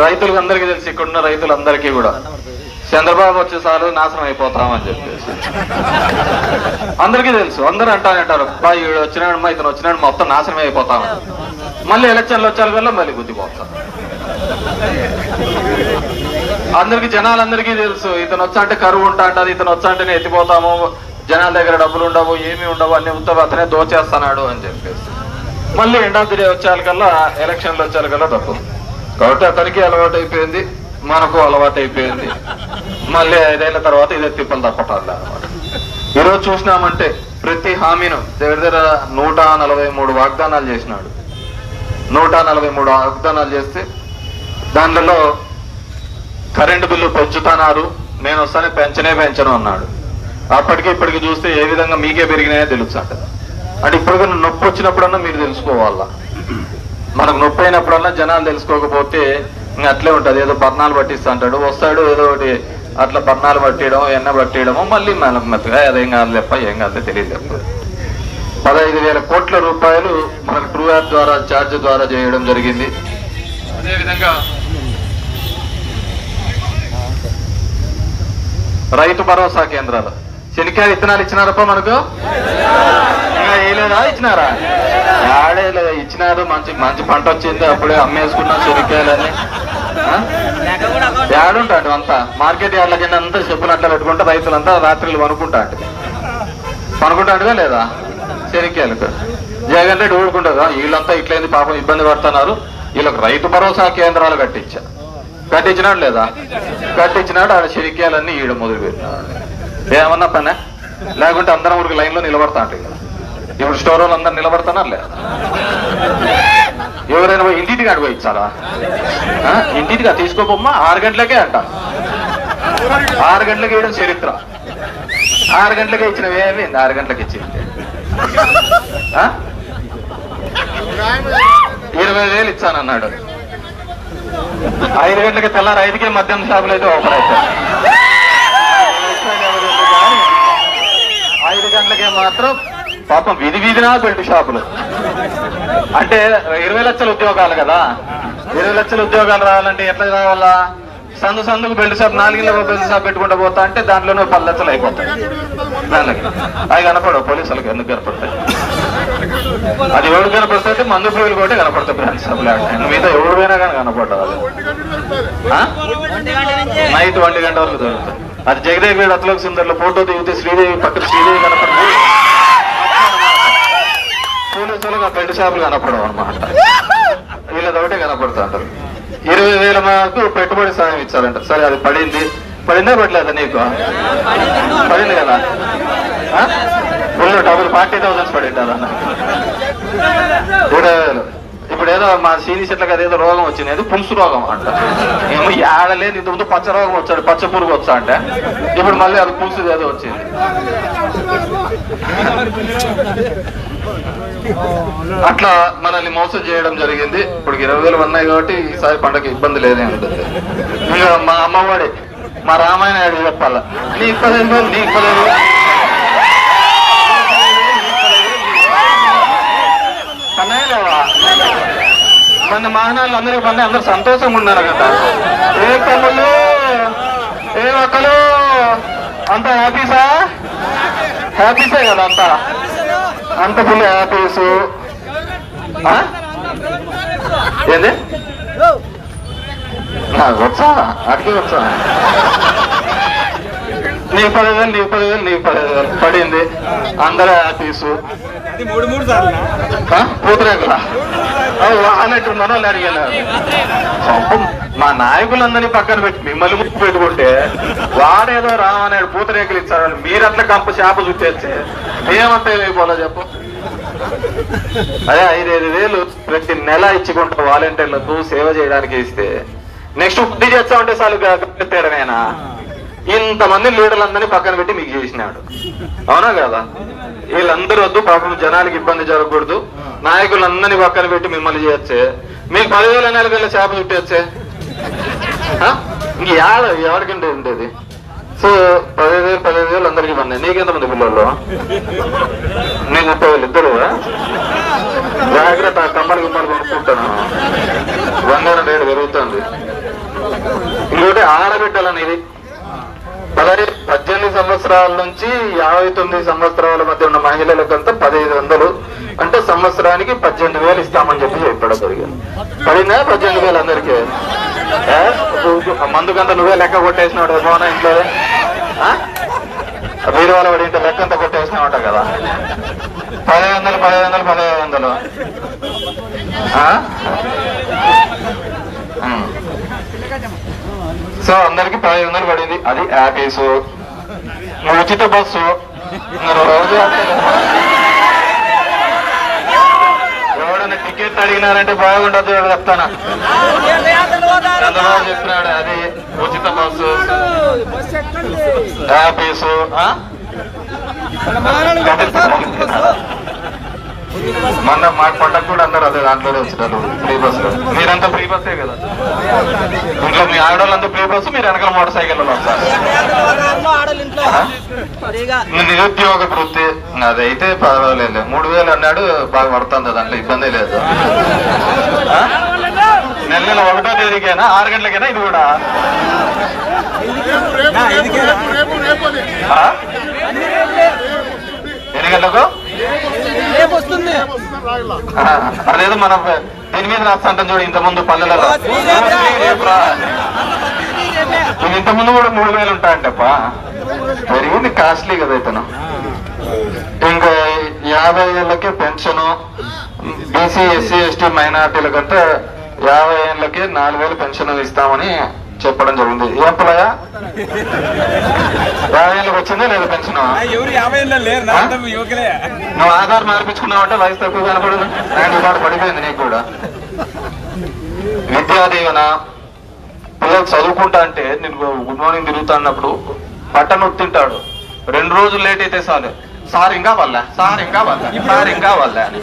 రైతులకు అందరికీ తెలుసు, ఇక్కడున్న రైతులందరికీ కూడా చంద్రబాబు వచ్చేసారు నాశనం అయిపోతామని చెప్పేసి అందరికీ తెలుసు. అందరూ అంటారు ఈడు వచ్చినాడు ఇతను వచ్చినాడు మొత్తం నాశనమే అయిపోతామని. మళ్ళీ ఎలక్షన్లు వచ్చారు వల్ల మళ్ళీ గుద్దిపోతాం. అందరికి జనాలందరికీ తెలుసు ఇతను వచ్చా అంటే కరువు ఉంటా అంటది, ఇతను వచ్చా అంటేనే ఎత్తిపోతాము, జనాల దగ్గర డబ్బులు ఉండవు, ఏమీ ఉండవు, అన్ని ఉత్తవ అతనే దోచేస్తున్నాడు అని చెప్పేసి మళ్ళీ ఎండ్ ఆఫ్ ది డే వచ్చేకల్లా ఎలక్షన్లు వచ్చేకల్లా తప్పు. కాబట్టి అతనికి అలవాటు అయిపోయింది, మనకు అలవాటు అయిపోయింది. మళ్ళీ 5 ఏళ్ల తర్వాత ఇదే తిప్పలు తప్పటాలి అనమాట. ఈరోజు చూసినామంటే ప్రతి హామీను దగ్గర 143 వాగ్దానాలు చేసినాడు. 143 వాగ్దానాలు చేస్తే దాంట్లో కరెంటు బిల్లు పెంచుతున్నారు, నేను వస్తానే పెంచను అన్నాడు. అప్పటికి ఇప్పటికి చూస్తే ఏ విధంగా మీకే పెరిగినాయో తెలుసు అంటే ఇప్పుడు నొప్పి వచ్చినప్పుడన్నా మీరు తెలుసుకోవాలా. మనకు నొప్పి అయినప్పుడన్నా జనాలు తెలుసుకోకపోతే ఇంకా అట్లే ఉంటుంది. ఏదో పర్ణాలు పట్టిస్తా అంటాడు, వస్తాడు ఏదో ఒకటి అట్లా పర్ణాలు పట్టియడం, ఎన్న పట్టియడము, మళ్ళీ మనకు మెత్తగా అదేం కాదు లేప్ప ఏం కాదు తెలియదు. 15,000 కోట్ల రూపాయలు మనకు ట్రూ యాప్ ద్వారా ఛార్జ్ ద్వారా చేయడం జరిగింది. అదేవిధంగా రైతు భరోసా కేంద్రాలు శనికాయ విత్తనాలు ఇచ్చినారప్ప మనకు, ఇంకా వేయలేదా? ఇచ్చినారా? ఆడే ఇచ్చినారు. మంచి మంచి పంట వచ్చింది, అప్పుడే అమ్మేసుకున్నాం శనికాయలని. ఏడుంటాడు అంతా మార్కెట్ యార్డ్ల కింద అంతా చెప్పులు అట్లా పెట్టుకుంటే రైతులంతా రాత్రులు పనుకుంటాడుగా లేదా శనికాయలకు. జగన్ రెడ్డి ఊరుకుంటారు, వీళ్ళంతా ఇట్లయింది పాపం ఇబ్బంది పడుతున్నారు, వీళ్ళకి రైతు భరోసా కేంద్రాలు కట్టించినాడు లేదా? కట్టించినాడు. ఆడ శనికాయలన్నీ ఈడ మొదలు పెట్టినాడు. ఏమన్నా పనే లేకుంటే అందరం ఊరికి లైన్ లో నిలబడతా ఉంటాయి కదా. ఇప్పుడు స్టోర్ వాళ్ళు అందరు నిలబడుతున్నారు లేదా? ఎవరైనా పోయి ఇంటికి అడిగి ఇచ్చారా? ఇంటిగా తీసుకోపోమ్మా 6 గంటలకే అంట. 6 గంటలకి వేయడం చరిత్ర. 6 గంటలకే ఇచ్చినవేమి 6 గంటలకి ఇచ్చింది 20,000 ఇచ్చానన్నాడు. 5 గంటలకి తెల్లారు 5కే మద్యం షాపులు అయితే ఓపెన్ అవుతాయి. 5 గంటలకే మాత్రం పాపం వీధినా బెల్ట్ షాపులు. అంటే 20 లక్షల ఉద్యోగాలు కదా. 20 లక్షల ఉద్యోగాలు రావాలంటే ఎట్లా రావాలా? సందుకు బెల్ట్ షాప్ 4 ఇళ్ళ బెల్ట్ షాప్ పెట్టుకుంటూ పోతా అంటే దాంట్లోనే 10 లక్షలు అయిపోతాయి. దానికి అవి కనపడవు పోలీసులకు. ఎందుకు కనపడతాయి? అది ఎవరు కనపడుతుంది? మందు ప్రియులు కూడా కనపడతాయి బ్రాంచ్ షాప్. మిగతా ఎవరు పోయినా కానీ కనపడ్డావు. నైట్ 1 గంట వరకు దొరుకుతుంది. అది జగదేవి వీడు అతలోక సుందర్లో ఫోటో దిగితే శ్రీదేవి పక్కన శ్రీదేవి కనపడుతుంది. పోలీసులకు ఆ బెల్ట్ షాపులు కనపడవు అనమాట. వీళ్ళది ఒకటే కనపడుతుంటారు. 20,000 మాకు పెట్టుబడి సాయం ఇచ్చారంట. సరే అది పడిందా పడలేదా? నీకు పడింది కదా. ఫుల్ డబుల్ 40,000 పడింటారు అన్న. 20,000. ఇప్పుడు ఏదో మా సీని చెట్లకి అదేదో రోగం వచ్చింది, అది పులుసు రోగం అంట. ఏమో ఏడలేదు. ఇంతకుముందు పచ్చ రోగం వచ్చాడు, పచ్చ పురుగు వచ్చా అంటే ఇప్పుడు మళ్ళీ అది పులుసు ఏదో వచ్చింది. అట్లా మనల్ని మోసం చేయడం జరిగింది. ఇప్పుడు 20,000 ఉన్నాయి కాబట్టి ఈసారి పంటకి ఇబ్బంది లేదే ఉంటుంది. ఇంకా మా అమ్మవాడి మా రామాయణ అడిగి చెప్పాలా, నీ 15,000 నీ 15,000 పన్నాయిలేవా? మన మాహనాలు అందరికి పన్నాయి. అందరు సంతోషంగా ఉన్నారు కదా. ఏ తమ్ముళ్ళు ఏ ఒక్కలు అంత హ్యాపీసే కదా. అంత ఫుల్ హ్యాపీసు. ఏంది వచ్చా అడిగి వచ్చా? నీ 10,000 పడింది. అందరూ హ్యాపీసు. పూతరేకులా అన్నట్టు మనల్ని అడిగాను. మా నాయకులందరినీ పక్కన పెట్టి మిమ్మల్ని గుర్తు పెట్టుకుంటే వాడేదో రామన్నాడు పూతరేకులు ఇచ్చారు. మీరు అట్లా కంప చేప చుట్టేస్తే ఏమంతా అయిపోలే చెప్పు. అదే 5,000 ప్రతి నెల ఇచ్చుకుంటా వాలంటీర్లకు సేవ చేయడానికి ఇస్తే నెక్స్ట్ వడ్డీ చేస్తామంటే చాలు తేడమేనా? ఇంతమంది లీడర్లందరినీ పక్కన పెట్టి మీకు చేసినాడు. అవునా కదా? వీళ్ళందరూ వద్దు, పాపం జనాలకి ఇబ్బంది జరగకూడదు, నాయకులందరినీ పక్కన పెట్టి మిమ్మల్ని చేయొచ్చే. మీకు 10,000 నెలకల్లా చేప చుట్టేచ్చే. ఇంక ఎవరికంటే ఉండేది? సో 15,000 అందరికీ పన్నాయి. నీకెంతమంది పిల్లలు? నీకు 30,000 ఇద్దరు. జాగ్రత్త, కమ్మలు కొనుక్కుంటాను. బంగారం రేటు పెరుగుతుంది. చెప్తాను ఇది. 18 సంవత్సరాల నుంచి 59 సంవత్సరాల మధ్య ఉన్న మహిళలకంతా 1500 అంటే సంవత్సరానికి 18,000 ఇస్తామని చెప్పి చెప్పడం జరిగింది. పడిందా 18,000 అందరికీ? మందుకంతా నువ్వే లెక్క కొట్టేసినావు పోనా ఇంట్లో వీరు వాళ్ళ పడి ఇంత లెక్క అంతా కొట్టేసినావట కదా. 1500 సో అందరికి 1500 పడింది. అది యాపీసు. ఉచిత బస్సు రోజు ఎవడన్నా టికెట్ అడిగినారంటే బాగుండదు చెప్తానా. చంద్రబాబు చెప్పినాడు అది ఉచిత బస్సు యాపీసు. మొన్న మా పంటకు కూడా అందరు అదే దాంట్లోనే వచ్చినారు ఫ్రీ బస్సులో. మీరంతా ఫ్రీ బస్సే కదా ఇంట్లో. మీ ఆడవాళ్ళంతా ఫ్రీ బస్సు, మీరు వెనకాల మోటార్ సైకిల్లో వస్తారు. నిరుద్యోగ వృత్తి అదైతే పర్వాలేదు. 3000 అన్నాడు, బాగా పడుతుంది, దాంట్లో ఇబ్బంది లేదు. నెల 1వ తేదీకైనా 6 గంటలకైనా ఇది కూడా ఎన్ని గంటలకు అదేదో మనం దీని మీద రాస్తాంటాం చూడు. ఇంతకుముందు పల్లెలలో ఇంతకుముందు కూడా 3000 ఉంటాయంటప్ప. పెరిగింది, కాస్ట్లీ కదా ఇతను. ఇంకా 50 ఏళ్ళకే పెన్షను. బీసీ ఎస్సీ ఎస్టీ మైనార్టీలకంటే 50 ఏళ్ళకే 4000 పెన్షన్ ఇస్తామని చెప్పడం జరిగింది. ఏం పులయా 50 ఏళ్ళకి వచ్చిందా లేదా పెన్షన్? నువ్వు ఆధార్ మార్పించుకున్నావు అంటే వయసు తక్కువ కనపడదు. పాటు పడిపోయింది నీకు కూడా. విద్యా దీవెన పిల్లలు చదువుకుంటా అంటే నేను గుడ్ మార్నింగ్ తిరుగుతా అన్నప్పుడు బట్టను ఒత్తింటాడు. 2 రోజులు లేట్ అయితే చాలు, సార్ ఇంకా వల్ల సార్ ఇంకా వల్ల సార్ ఇంకా వల్ల అని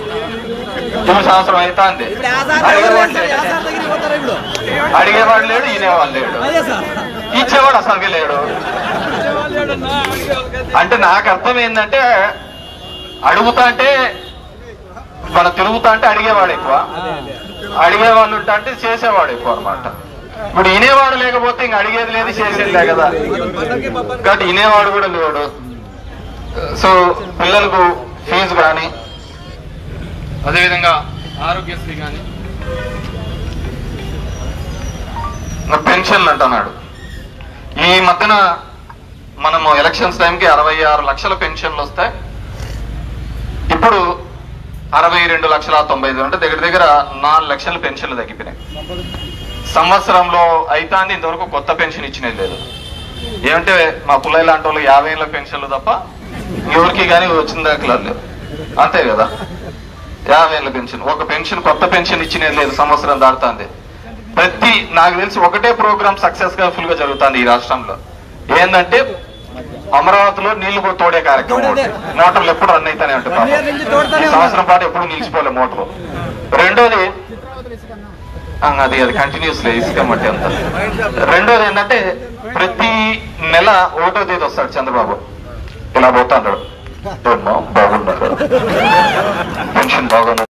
2 సంవత్సరం అవుతుంది. అడిగేవాడు లేడు, ఈనేవాడు లేడు, ఇచ్చేవాడు అసలు లేడు. అంటే నాకు అర్థం ఏంటంటే అడుగుతా అంటే మనం తిరుగుతా అంటే అడిగేవాడు ఎక్కువ, అడిగేవాళ్ళు ఉంటా అంటే చేసేవాడు ఎక్కువ అనమాట. ఇప్పుడు వినేవాడు లేకపోతే ఇంక అడిగేది లేదు, చేసేది లే కదా. కాబట్టి వినేవాడు కూడా లేడు. సో పిల్లలకు ఫీజు కానీ, అదేవిధంగా ఆరోగ్యశ్రీ కానీ, పెన్షన్లు అంటున్నాడు. ఈ మధ్యన మనము ఎలక్షన్స్ టైంకి 66 లక్షల పెన్షన్లు వస్తాయి. ఇప్పుడు 62,90,000 అంటే దగ్గర దగ్గర 4 లక్షల పెన్షన్లు తగ్గిపోయినాయి. సంవత్సరంలో అయితే ఇంతవరకు కొత్త పెన్షన్ ఇచ్చినది లేదు. ఏమంటే మా పుల్లయ్య లాంటి వాళ్ళు 50 ఏళ్ళ పెన్షన్లు తప్ప ఎవరికి కానీ వచ్చిన దాఖలా లేదు. అంతే కదా, 50 ఏళ్ళ పెన్షన్. ఒక పెన్షన్ కొత్త పెన్షన్ ఇచ్చినది లేదు, సంవత్సరం దాడుతుంది. నాకు తెలిసి ఒకటే ప్రోగ్రామ్ సక్సెస్ఫుల్ గా జరుగుతుంది ఈ రాష్ట్రంలో. ఏంటంటే అమరావతిలో నీళ్లు తోడే కార్యక్రమం. మోటార్లు ఎప్పుడు రన్ అయితేనే ఉంటాయి, ఈ సంవత్సరం పాటు ఎప్పుడు నిలిచిపోలే మోటార్లు. రెండోది అది కంటిన్యూస్ ఇసుక మట్టి అంత. రెండోది ఏంటంటే ప్రతి నెల 1వ తేదీ వస్తాడు చంద్రబాబు, ఇలా పోతాడు, బాగున్నారు పెన్షన్ బాగున్నారు.